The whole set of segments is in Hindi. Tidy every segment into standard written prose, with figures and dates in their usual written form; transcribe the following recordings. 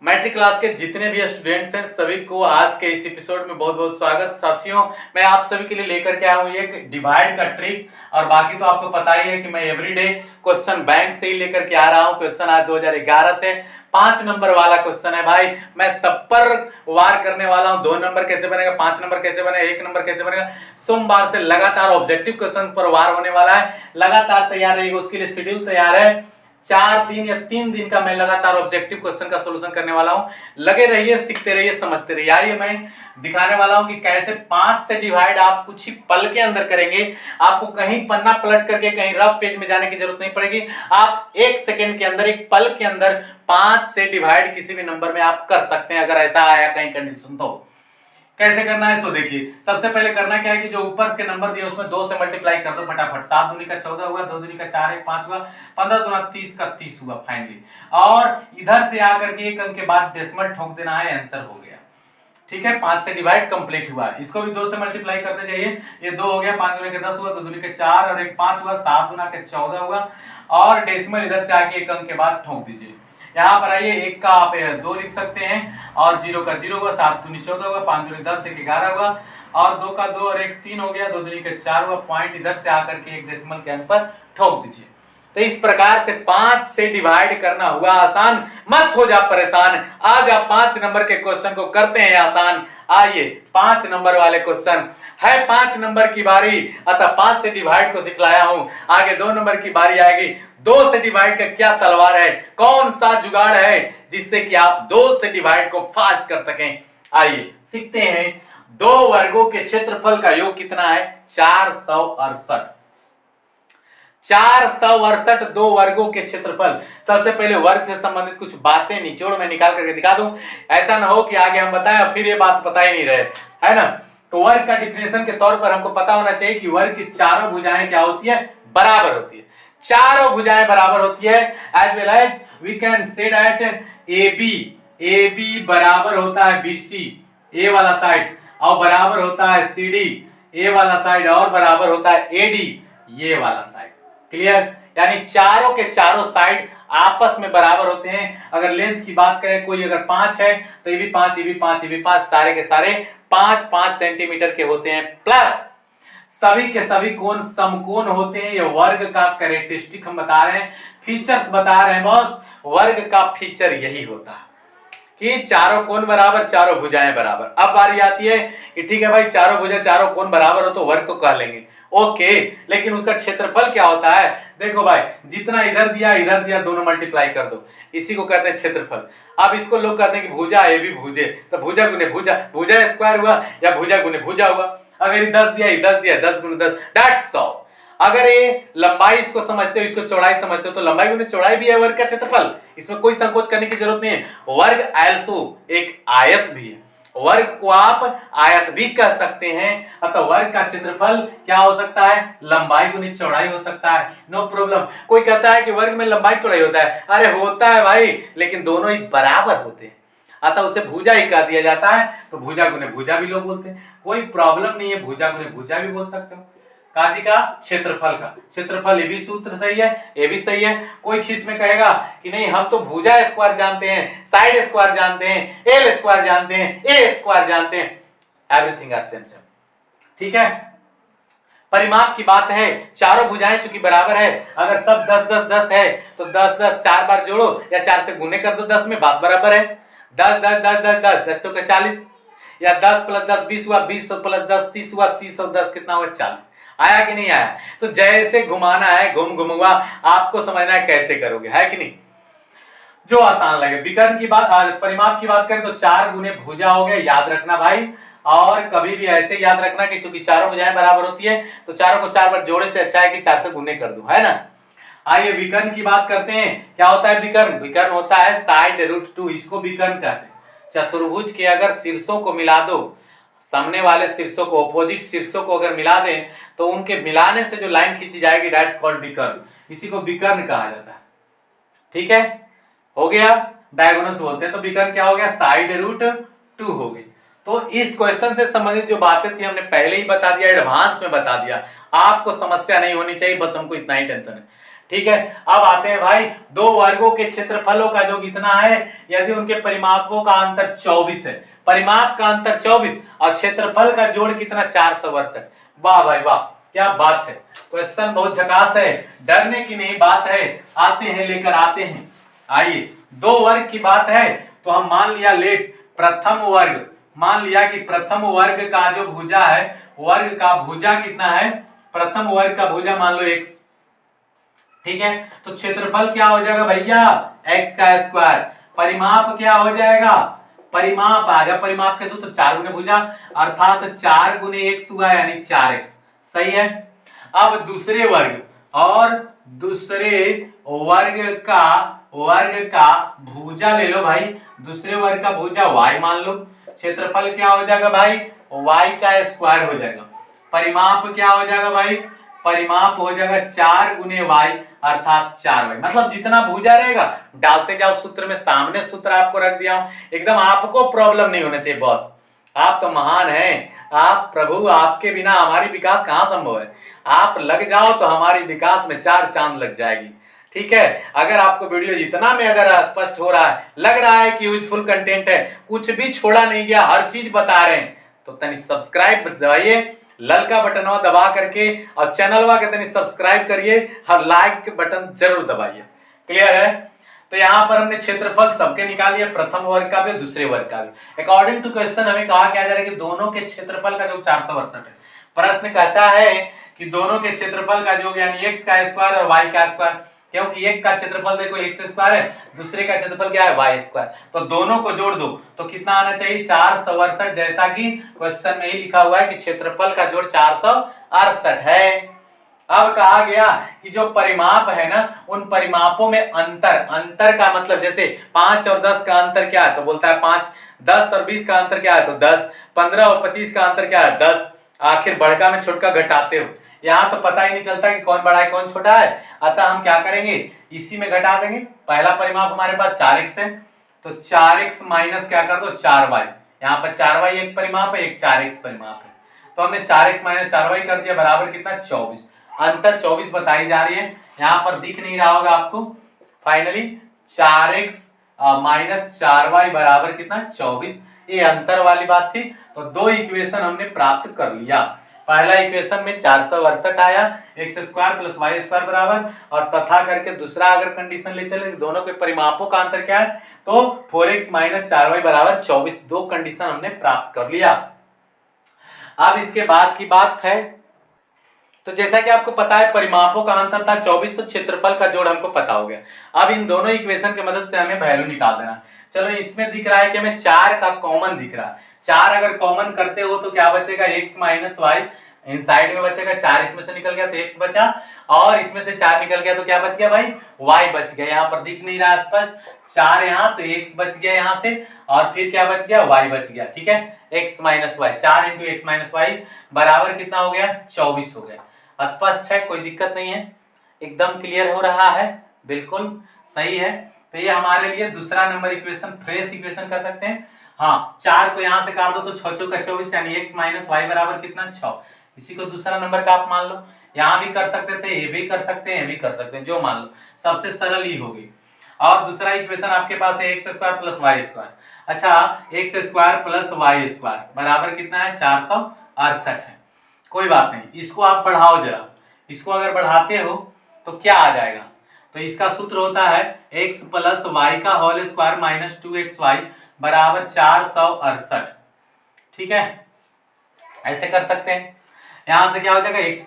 मैट्रिक क्लास के जितने भी स्टूडेंट्स हैं सभी को आज के इस एपिसोड में बहुत बहुत स्वागत। साथियों, मैं आप सभी के लिए लेकर के आया हूँ एक डिवाइड का ट्रिक। और बाकी तो आपको पता ही है कि मैं एवरीडे क्वेश्चन बैंक से ही लेकर के आ रहा हूँ। क्वेश्चन आज 2011 से 5 नंबर वाला क्वेश्चन है भाई। मैं सब पर वार करने वाला हूँ। 2 नंबर कैसे बनेगा, 5 नंबर कैसे बनेगा, 1 नंबर कैसे बनेगा। सोमवार से लगातार ऑब्जेक्टिव क्वेश्चन पर वार होने वाला है। लगातार तैयार रहिएगा, उसके लिए शेड्यूल तैयार है। 4 दिन या 3 दिन का मैं लगातार ऑब्जेक्टिव क्वेश्चन का सॉल्यूशन करने वाला हूं। लगे रहिए, सीखते रहिए, समझते रहिए। आइए मैं दिखाने वाला हूं कि कैसे 5 से डिवाइड आप कुछ ही पल के अंदर करेंगे। आपको कहीं पन्ना पलट करके कहीं रफ पेज में जाने की जरूरत नहीं पड़ेगी। आप 1 सेकंड के अंदर, 1 पल के अंदर 5 से डिवाइड किसी भी नंबर में आप कर सकते हैं। अगर ऐसा आया कहीं कंडीशन तो कैसे करना है सो देखिए। सबसे पहले करना क्या है कि जो ऊपर के नंबर दिए उसमें 2 से मल्टीप्लाई कर दो फटाफट। 7 दूनी का 14 हुआ, 2 दूनी का 4, 1 5 हुआ, 15 दूना 30 का 30 हुआ फाइनली। और इधर से आकर के 1 अंक के बाद डेसिमल ठोक देना है, आंसर हो गया। ठीक है, 5 से डिवाइड कंप्लीट हुआ। इसको भी 2 से मल्टीप्लाई करते जाइए। ये 2 हो गया, 5 दूनी का 10 हुआ, 2 दूनी का 4 और 1 5 हुआ, 7 दूना का 14 हुआ। और डेसिमल इधर से आके 1 अंक के बाद ठोक दीजिए। यहाँ पर आइए, 1 का आप 2 लिख सकते हैं और 0 का 0 हुआ, 7 दूनी 14 हुआ, 5 दूनी 10, 1 11 हुआ और 2 का 2 और 1 3 हो गया, 2 दूनी का 4 हुआ। पॉइंट इधर से आकर के एक डेसिमल के अंक पर ठोक दीजिए। तो इस प्रकार से 5 से डिवाइड करना हुआ आसान। मत हो जा परेशान, आज आप 5 नंबर के क्वेश्चन को करते हैं आसान। आइए 5 नंबर वाले क्वेश्चन है, 5 नंबर की बारी, अतः 5 से डिवाइड को सिखलाया हूं। आगे 2 नंबर की बारी आएगी। 2 से डिवाइड का क्या तलवार है, कौन सा जुगाड़ है जिससे कि आप 2 से डिवाइड को फास्ट कर सकें। आइए सीखते हैं। 2 वर्गों के क्षेत्रफल का योग कितना है? 468। 468 2 वर्गों के क्षेत्रफल। सबसे पहले वर्ग से संबंधित कुछ बातें निचोड़ में निकाल करके दिखा दूं। ऐसा ना हो कि आगे हम बताएं फिर ये बात पता ही नहीं रहे, है ना। तो वर्ग का डिफिनेशन के तौर पर हमको पता होना चाहिए कि वर्ग की चारों भुजाएं क्या होती है? बराबर होती है। चारों भुजाएं बराबर होती है। As well as we can say that AB बराबर होता है BC, ए वाला साइड, और बराबर होता है CD, ए वाला साइड, और बराबर होता है AD, ये वाला साइड। क्लियर? यानी चारों के चारों साइड आपस में बराबर होते हैं। अगर लेंथ की बात करें, कोई अगर 5 है तो ये भी 5, ये भी 5, ये भी 5, सारे के सारे 5-5 सेंटीमीटर के होते हैं। प्लस सभी के सभी कोण समकोण होते हैं। ये वर्ग का कैरेक्टरिस्टिक हम बता रहे हैं, फीचर्स बता रहे हैं बॉस। वर्ग का फीचर यही होता है कि चारों कोण बराबर, चारों भुजाएं बराबर। अब बारी आती है कि ठीक है भाई, चारों भुजा चारों कोण बराबर हो तो वर्ग तो कह लेंगे, ओके, लेकिन उसका क्षेत्रफल क्या होता है? देखो भाई, जितना इधर दिया दोनों मल्टीप्लाई कर दो, इसी को कहते हैं क्षेत्रफल। अब इसको लोग कहते हैं कि भुजा ए भी भुजे, तो भुजा गुने भुजा, भुजा स्क्वायर हुआ या भुजा गुने भुजा हुआ। अगर 10 दिया 10 गुने 10 दैट्स ऑल। अगर ये लंबाई इसको समझते हो, इसको चौड़ाई समझते हो, तो लंबाई गुने चौड़ाई भी है वर्ग का क्षेत्रफल। इसमें कोई संकोच करने की जरूरत नहीं है। वर्ग आल्सो एक आयत भी है, वर्ग को आप आयत भी कह सकते हैं। अतः वर्ग का क्षेत्रफल क्या हो सकता है? लंबाई गुनी चौड़ाई हो सकता है, नो प्रॉब्लम। कोई कहता है कि वर्ग में लंबाई चौड़ाई होता है, अरे होता है भाई, लेकिन दोनों ही बराबर होते हैं, अतः उसे भुजा ही कह दिया जाता है। तो भुजा गुने भुजा भी लोग बोलते हैं, कोई प्रॉब्लम नहीं है, भुजा गुने भुजा भी बोल सकते हो। काजी का क्षेत्रफल का क्षेत्रफल, ये भी सूत्र सही है, ये भी सही है। कोई खींच में कहेगा कि नहीं हम तो भुजा स्क्वायर जानते हैं, साइड स्क्वायर जानते हैं, एल स्क्वायर जानते हैं, ए स्क्वायर जानते हैं, एवरीथिंग आर सेम सेम। ठीक है, परिमाप की बात है। चारों भुजाएं चूंकि बराबर है, अगर सब 10-10-10 है तो 10-10 4 बार जोड़ो या 4 से गुने कर दो 10 में, बात बराबर है। 10-10-10-10-10 10 40, या 10 + 10 20 हुआ, 20 + 10 30 हुआ, 30 और 10 कितना हुआ? 40। आया कि नहीं आया? तो जैसे घुमाना है घुमा आपको समझना है कैसे करोगे, है कि नहीं, जो आसान लगे। विकर्ण की बात, परिमाप की बात करें तो 4 गुने भुजा हो गया, याद रखना भाई। और कभी भी ऐसे याद रखना कि चूंकि चारों भुजाएं बराबर होती है तो चारों को 4 बार जोड़े से अच्छा है कि 4 से गुने कर दो, है ना। आइए विकर्ण की बात करते हैं। क्या होता है विकर्ण? विकर्ण होता है साइड रूट 2, इसको विकर्ण कहते हैं। चतुर्भुज के अगर शीर्षों को मिला दो, सामने वाले शीर्षों को, अपोजिट शीर्षों को अगर मिला दें तो उनके मिलाने से जो लाइन खींची जाएगी दैट्स कॉल्ड विकर्ण। इसी को विकर्ण कहा जाता है। ठीक है, हो गया, डायगोनल्स बोलते हैं। तो विकर्ण क्या हो गया? साइड रूट 2 हो गई। तो इस क्वेश्चन से संबंधित जो बातें थी हमने पहले ही बता दिया, एडवांस में बता दिया, आपको समस्या नहीं होनी चाहिए, बस हमको इतना ही टेंशन है। ठीक है, अब आते हैं भाई दो वर्गों के क्षेत्रफलों का जो इतना है, यदि उनके परिमापों का अंतर 24 है, परिमाप का अंतर 24 और क्षेत्रफल का जोड़ कितना 468। वाह भाई वाह, क्या बात है, क्वेश्चन बहुत झकास है, डरने की नहीं बात है, आते हैं लेकर आते हैं। आइए, दो वर्ग की बात है तो हम मान लिया लेट प्रथम वर्ग, मान लिया कि प्रथम वर्ग का जो भुजा है, वर्ग का भुजा कितना है, प्रथम वर्ग का भुजा मान लो x, ठीक है, तो क्षेत्रफल क्या हो जाएगा भैया x का स्क्वायर, परिमाप क्या हो जाएगा, परिमाप आ गया, परिमाप के सूत्र 4 गुने भुजा अर्थात 4 गुने x हुआ यानी 4x, सही है। अब दूसरे वर्ग और दूसरे वर्ग का भुजा ले लो भाई, दूसरे वर्ग का भुजा y मान लो, क्षेत्रफल क्या हो जाएगा भाई y का स्क्वायर हो जाएगा, परिमाप क्या हो जाएगा भाई, परिमाप हो जाएगा 4 गुने y अर्थात 4y, मतलब जितना भुजा रहेगा डालते जाओ सूत्र में, सामने सूत्र आपको रख दिया हूं, एकदम आपको प्रॉब्लम नहीं होना चाहिए बॉस, आप तो महान हैं, आप प्रभु, आपके बिना हमारी विकास कहां संभव है, आप लग जाओ तो हमारी विकास में 4 चांद लग जाएगी, ठीक है। अगर आपको वीडियो इतना में अगर स्पष्ट हो रहा है, लग रहा है कि यूजफुल कंटेंट है, कुछ भी छोड़ा नहीं गया, हर चीज बता रहे हैं, तो तनी सब्सक्राइब दबाइए, ललका बटनवा दबा करके और चैनलवा के तनी सब्सक्राइब करिए और लाइक बटन जरूर दबाइए, क्लियर है। तो यहाँ पर हमने क्षेत्रफल सबके निकाल लिया, प्रथम वर्ग का भी दूसरे वर्ग का भी। अकॉर्डिंग टू क्वेश्चन हमें कहा क्या जा रहा है कि दोनों के क्षेत्रफल का जो 468 है, प्रश्न कहता है कि दोनों के क्षेत्रफल का जो यानी x का स्क्वायर और y का स्क्वायर, क्योंकि एक का क्षेत्रफल देखो x स्क्वायर है, दूसरे का क्षेत्रफल क्या है y स्क्वायर, तो दोनों को जोड़ दो तो कितना आना चाहिए 468, जैसा कि क्वेश्चन में ही लिखा हुआ है कि क्षेत्रफल का जोड़ 468 है। अब कहा गया कि जो परिमाप है ना, उन परिमापों में अंतर का मतलब जैसे 5 और 10 का अंतर क्या है, तो बोलता है 5, 10 और 20 का अंतर क्या है, तो 10, 15 और 25 का अंतर क्या है, 10, आखिर बड़का में छोटका घटाते हो, यहाँ तो पता ही नहीं चलता कि कौन बड़ा है कौन छोटा है, अतः हम क्या करेंगे इसी में घटा देंगे। पहला परिमाप हमारे पास 4x है, तो 4x माइनस क्या कर दो 4y, यहाँ पर 4y एक परिमाप है, एक 4x परिमाप है, तो हमने 4x माइनस 4y कर दिया बराबर कितना 24, अंतर 24 बताई जा रही है, यहाँ पर दिख नहीं रहा होगा आपको, फाइनली 4x माइनस 4y बराबर कितना 24, ये अंतर वाली बात थी। तो दो इक्वेशन हमने प्राप्त कर लिया, पहला इक्वेशन में 468 आया x square plus y square बराबर, और तथा करके दूसरा अगर कंडीशन ले चले दोनों के परिमापों का अंतर क्या है, तो 4x माइनस 4y बराबर 24, दो कंडीशन हमने प्राप्त कर लिया। अब इसके बाद की बात है, तो जैसा कि आपको पता है परिमापों का अंतर था 24, तो क्षेत्रफल का जोड़ हमको पता हो गया। अब इन दोनों इक्वेशन की मदद से हमें वैल्यू निकाल देना। चलो इसमें दिख रहा है कि हमें 4 का कॉमन दिख रहा है, 4 अगर कॉमन करते हो तो क्या बचेगा x माइनस वाई, इन साइड में बचेगा 4 इसमें से निकल गया तो x बचा, और इसमें से 4 निकल गया तो क्या बच गया भाई y बच गया, यहाँ पर दिख नहीं रहा स्पष्ट, 4 यहाँ तो x बच गया यहाँ से, और फिर क्या बच गया y बच गया, ठीक है, x minus Y, 4 into X minus Y बराबर कितना हो गया 24 हो गया। स्पष्ट है, कोई दिक्कत नहीं है, एकदम क्लियर हो रहा है, बिल्कुल सही है। तो ये हमारे लिए दूसरा नंबर इक्वेशन, फ्रेश इक्वेशन कह सकते हैं। हाँ, 4 को यहाँ से काट दो तो 6 चौका 24 यानी x माइनस वाई बराबर कितना 6, इसी को दूसरा नंबर का आप मान लो, यहाँ भी कर सकते थे, ये भी कर सकते हैं, ये भी कर सकते हैं, जो मान लो, सबसे सरल ही होगी। और दूसरा इक्वेशन आपके पास है x square plus Y square, अच्छा x square plus Y square बराबर कितना है 468 है, कोई बात नहीं, इसको आप बढ़ाओ जरा, इसको अगर बढ़ाते हो तो क्या आ जाएगा, तो इसका सूत्र होता है x प्लस वाई का होल स्क्वायर माइनस 2xy बराबर 468, ठीक है, ऐसे कर सकते हैं। यहां से क्या हो जाएगा x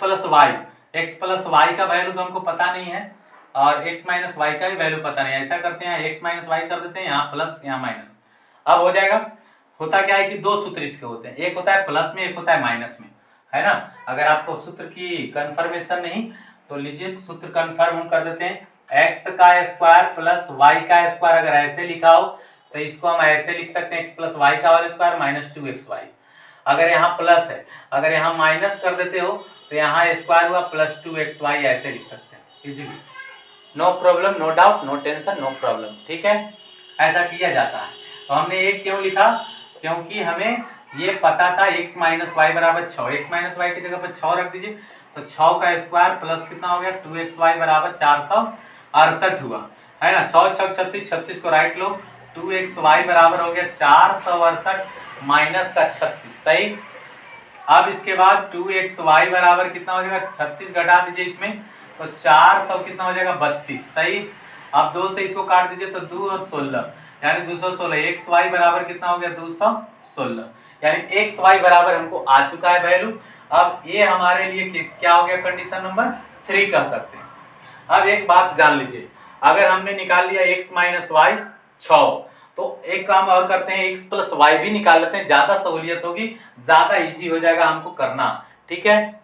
प्लस वाई का वैल्यू तो हमको पता नहीं है, और x माइनस वाई का भी वैल्यू पता नहीं है, ऐसा करते हैं x माइनस वाई कर देते हैं, यहाँ प्लस यहाँ माइनस, अब हो जाएगा। होता क्या है कि दो सूत्र इसके होते हैं, एक होता है प्लस में, एक होता है माइनस में, है ना। अगर आपको सूत्र की कंफर्मेशन नहीं तो लीजिए सूत्र कंफर्म हम कर देते हैं, x का स्क्वायर प्लस y का स्क्वायर अगर ऐसे लिखा हो तो इसको हम ऐसे लिख सकते हैं x प्लस वाई का होल स्क्वायर माइनस 2xy, अगर यहाँ प्लस है, अगर यहाँ माइनस कर देते हो तो यहाँ स्क्वायर हुआ प्लस 2xy, ऐसे लिख सकते हैं easily, no problem, no doubt, no tension, no problem, ठीक है, ऐसा किया जाता है। तो हमने ये क्यों लिखा, क्योंकि हमें ये पता था x माइनस वाई बराबर 6, x माइनस वाई की जगह पर 6 रख दीजिए, तो 6 का स्क्वायर प्लस कितना हो गया 2xy बराबर 468 हुआ, है ना। 6 6 36, 36 को राइट लो, 2xy बराबर हो गया 468 माइनस का 36, सही। अब इसके बाद 2xy बराबर कितना हो जाएगा 36 घटा दीजिए इसमें, तो 400 कितना हो जाएगा 32, सही। अब 2 से इसको काट दीजिए तो 2 और 16 यानी 216, xy बराबर कितना हो गया 216, यानी xy बराबर हमको आ चुका है वैल्यू। अब ये हमारे लिए क्या हो गया कंडीशन नंबर 3 कह सकते हैं। अब एक बात जान लीजिए, अगर हमने निकाल लिया x माइनस वाई 6, तो एक काम और करते हैं, x प्लस वाई भी निकाल लेते हैं, ज्यादा सहूलियत होगी, ज्यादा इजी हो जाएगा हमको करना, ठीक है।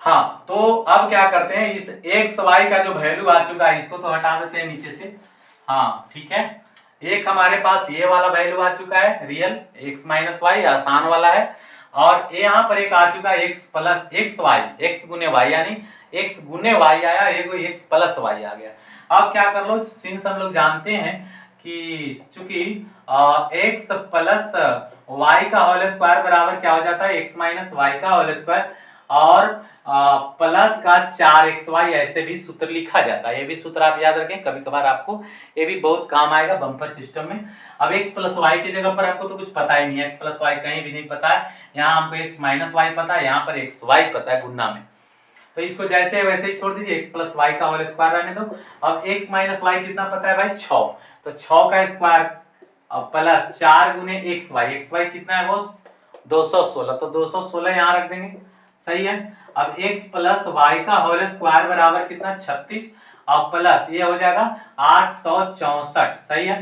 हाँ, तो अब क्या करते हैं, इस एक्स वाई का जो वैल्यू आ चुका है इसको तो हटा देते हैं नीचे से। हाँ ठीक है, एक हमारे पास ये वाला वैल्यू आ चुका है रियल एक्स माइनस वाई, आसान वाला है। और यहाँ पर एक आ चुका है X plus X Y, X गुने वाई, यानी एक्स गुने वाई आया, एक एक्स प्लस वाई आ गया। अब क्या कर लो, सिंस हम लोग जानते हैं कि चूंकि एक्स प्लस वाई का होल स्क्वायर बराबर क्या हो जाता है एक्स माइनस वाई का होल स्क्वायर, और प्लस का 4xy ऐसे भी सूत्र लिखा जाता है। ये भी सूत्र आप याद रखें, कभी कभार आपको ये भी बहुत काम आएगा बम्पर सिस्टम में। अब x प्लस वाई की जगह पर हमको तो कुछ पता ही नहीं है, x प्लस वाई कहीं भी नहीं पता है, यहाँ हमको x माइनस वाई पता है, यहाँ पर xy पता है गुना में, तो इसको जैसे वैसे ही छोड़ दीजिए, x प्लस वाई का होल स्क्वायर रहने दो। अब x माइनस वाई कितना पता है भाई 6, तो 6 का स्क्वायर अब प्लस 4 गुने xy कितना है बॉस 216, तो 216 यहाँ रख देंगे, सही है। अब x प्लस वाई का होल स्क्वायर बराबर कितना 36, और प्लस ये हो जाएगा 864, सही है।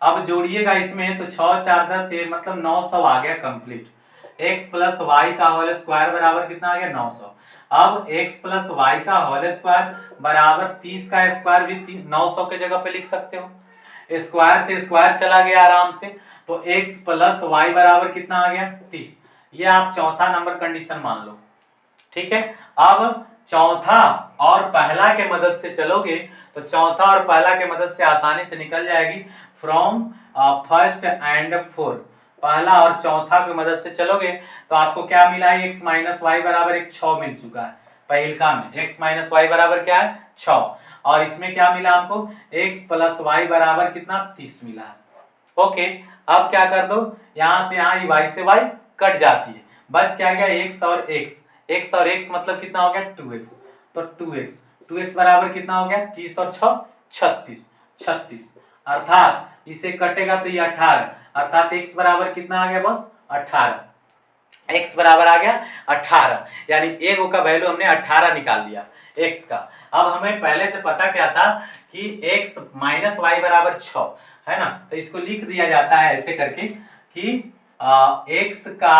अब जोड़िएगा इसमें तो 6 4 10, ये मतलब 900 आ गया कंप्लीट। x प्लस वाई का होल स्क्वायर बराबर कितना आ गया 900। अब x प्लस वाई का होल स्क्वायर बराबर 30 का स्क्वायर भी 900 के जगह पे लिख सकते हो, स्क्वायर से स्क्वायर चला गया आराम से, तो x प्लस वाई बराबर कितना आ गया 30। ये आप चौथा नंबर कंडीशन मान लो, ठीक है। अब चौथा और पहला के मदद से चलोगे तो चौथा और पहला के मदद से आसानी से निकल जाएगी फ्रॉम फर्स्ट एंड फोर्थ। पहला और चौथा की मदद से चलोगे तो आपको क्या मिला है, x माइनस वाई बराबर एक 6 मिल चुका है पहिलका में, x माइनस वाई बराबर क्या है 6, और इसमें क्या मिला हमको x प्लस वाई बराबर कितना 30 मिला है। ओके, अब क्या कर दो, यहां से यहां y से y कट जाती है, बच क्या गया x और x और x मतलब कितना हो गया 2x, तो 2x बराबर कितना हो गया 30 और 6 36, अर्थात इसे कटेगा तो ये 18, अर्थात x बराबर कितना आ गया बस 18, x बराबर आ गया 18, यानी एक का वैल्यू हमने 18 निकाल लिया x का। अब हमें पहले से पता क्या था कि x माइनस वाई बराबर 6 है ना, तो इसको लिख दिया जाता है ऐसे करके कि x का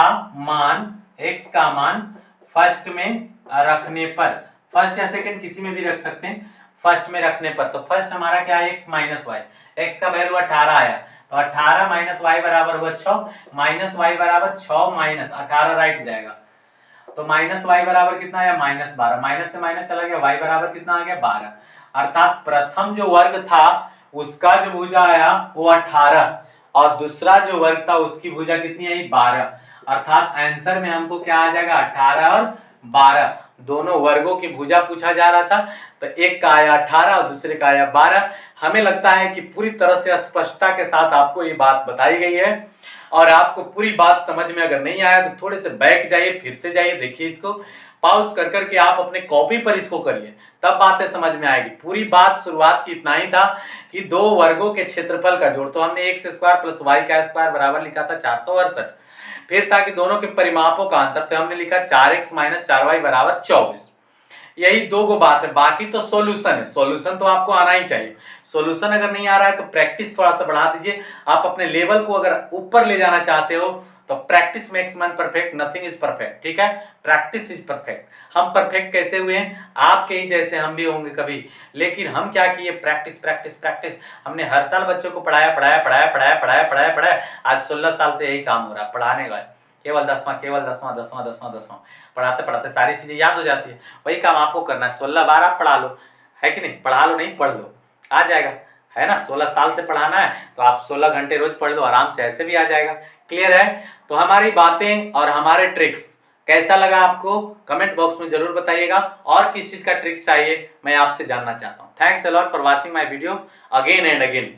मान फर्स्ट में रखने पर, फर्स्ट या सेकंड किसी में भी रख सकते हैं, फर्स्ट में रखने पर, तो फर्स्ट हमारा क्या है x माइनस वाई, x का वैल्यू 18 आया, तो 18 माइनस वाई बराबर हुआ 6, माइनस वाई बराबर 6 माइनस 18 राइट जाएगा, तो माइनस वाई बराबर कितना आया -12, माइनस से माइनस चला गया, वाई बराबर कितना आ गया 12, अर्थात प्रथम जो वर्ग था उसका जो भुजा आया वो 18 और दूसरा जो वर्ग था उसकी भुजा कितनी आई 12, अर्थात आंसर में हमको क्या आ जाएगा 18 और 12, दोनों वर्गों की भुजा पूछा जा रहा था, तो एक का आया 18 और दूसरे का आया 12। हमें लगता है कि पूरी तरह से स्पष्टता के साथ आपको ये बात बताई गई है, और आपको पूरी बात समझ में अगर नहीं आया तो थोड़े से बैक जाइए, फिर से जाइए, देखिए इसको पॉज कर करके आप अपने कॉपी पर इसको करिए, तब बातें समझ में आएगी। पूरी बात शुरुआत की इतना ही था कि दो वर्गों के क्षेत्रफल का जोड़, तो हमने x स्क्वायर प्लस वाई का स्क्वायर बराबर लिखा था 468, फिर था कि दोनों के परिमापों का अंतर, तो हमने लिखा 4x माइनस 4y बराबर 24। यही दो गो बात है, बाकी तो सॉल्यूशन है, सॉल्यूशन तो आपको आना ही चाहिए। सॉल्यूशन अगर नहीं आ रहा है तो प्रैक्टिस थोड़ा सा बढ़ा दीजिए, आप अपने लेवल को अगर ऊपर ले जाना चाहते हो तो practice makes man perfect, nothing is perfect, ठीक है, प्रैक्टिस इज परफेक्ट। हम परफेक्ट कैसे हुए हैं, आपके ही जैसे हम भी होंगे कभी, लेकिन हम क्या किए प्रैक्टिस प्रैक्टिस प्रैक्टिस, हमने हर साल बच्चों को पढ़ाया पढ़ाया पढ़ाया पढ़ाया पढ़ाया पढ़ाया पढ़ाया, आज 16 साल से यही काम हो रहा है पढ़ाने का, केवल दसवां पढ़ाते पढ़ाते सारी चीजें याद हो जाती है, वही काम आपको करना है, 16 बार आप पढ़ा लो, है कि नहीं, पढ़ा लो नहीं पढ़ लो, आ जाएगा, है ना, 16 साल से पढ़ाना है तो आप 16 घंटे रोज पढ़ लो, आराम से ऐसे भी आ जाएगा। क्लियर है, तो हमारी बातें और हमारे ट्रिक्स कैसा लगा आपको कमेंट बॉक्स में जरूर बताइएगा, और किस चीज का ट्रिक्स चाहिए मैं आपसे जानना चाहता हूँ। Thanks a lot for watching my video again and again.